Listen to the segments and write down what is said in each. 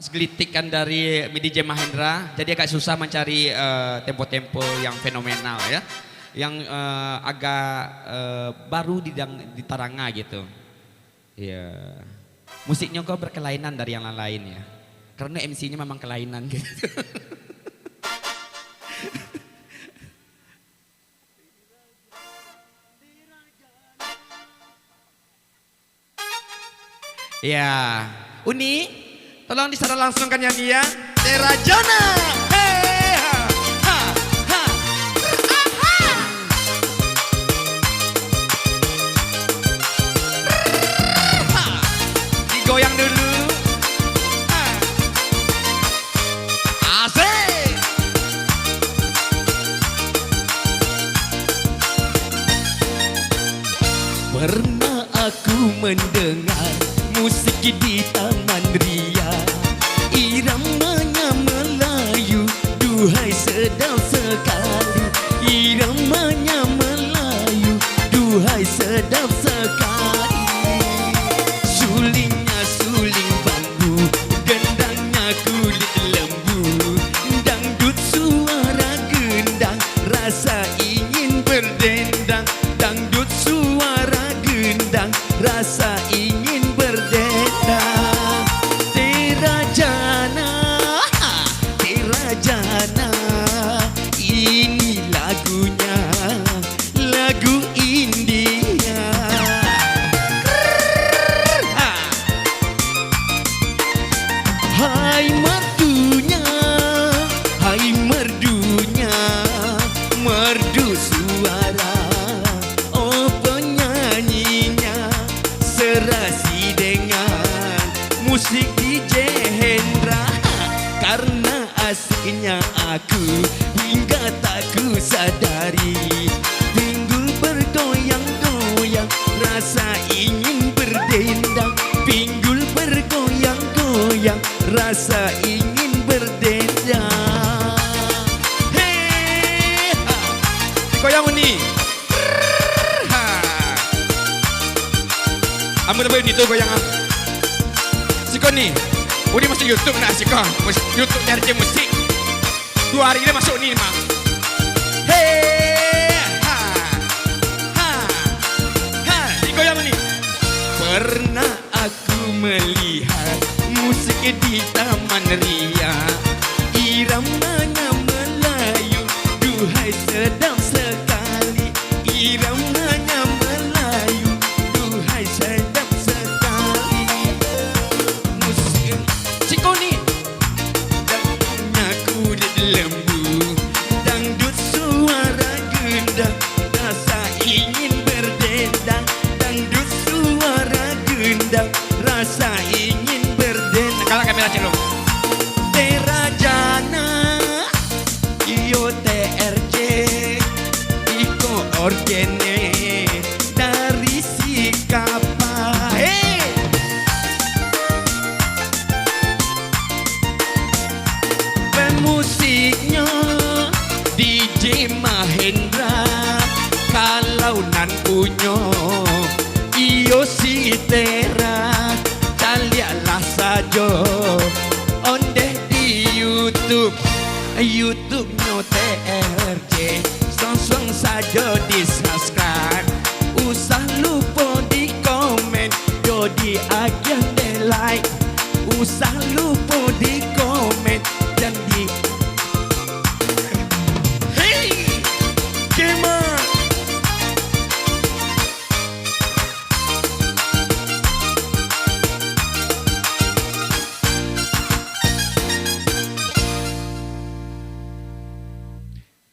Segelitikan dari DJ Mahendra, jadi agak susah mencari tempo-tempo yang fenomenal ya, yang agak baru di Taranga gitu. Ya, musiknya kok berkelainan dari yang lain ya, karena MC-nya memang kelainan gitu. Ya, Uni, tolong disara langsungkan nyanyi ya. Terajana. Hey, ha, ha, ha. Aha. Ha. Digoyang dulu. Ha. Asik. Pernah aku mendengar musik di Taman Ria, iramanya Melayu, duhai sedap sekali. Iramanya Melayu, duhai sedap sekali. Sulingnya suling bambu, gendangnya kulit lembu. Dangdut suara gendang, rasa ingin berdendang. Dangdut suara gendang, rasa ingin berdendang. Terajana, Terajana, ini lagunya, lagu India. Hai merdunya, hai merdunya, merdu suara. Oh penyanyinya serasi dengan musik DJ Hendra. Karena asiknya aku hingga tak ku sadari, pinggul bergoyang-goyang, rasa ingin berdendang. Pinggul bergoyang-goyang, rasa ingin berdendang. Hey, ha. Digoyang Uni. Ha. Ambil apa ini tuh goyangan? Siko nih, Uni masuk YouTube nak Siko, YouTube RJ Musik. 2 hari ini masuk nih mah. Hey, ha, ha, ha, digoyang Uni. Pernah aku melihat musik di Taman Ria, iramanya Melayu, duhai sedap sekali. Iramanya Melayu, duhai sedap sekali. Musik Siko nih. dangdutnya kulit lembu, dangdut suara gendang, rasa ingin berdendang. Dangdut suara gendang, rasa ingin berdendang. Kalau kamera celok. Terajana, iyo TRJ, iko orgene dari Sikapa. Hey! Pemusiknya DJ Mahendra, kalau nan punyo iyo si Tera, calialah saja ondeh di YouTube, YouTube-nya TRJ, langsung saja di subscribe. Usah lupa di komen, do di agian de like. Usah lupa di komen dan di hey, gamer.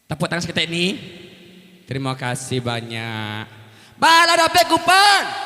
Tepuk tangan kita ini. Terima kasih banyak. Balada Pekupan.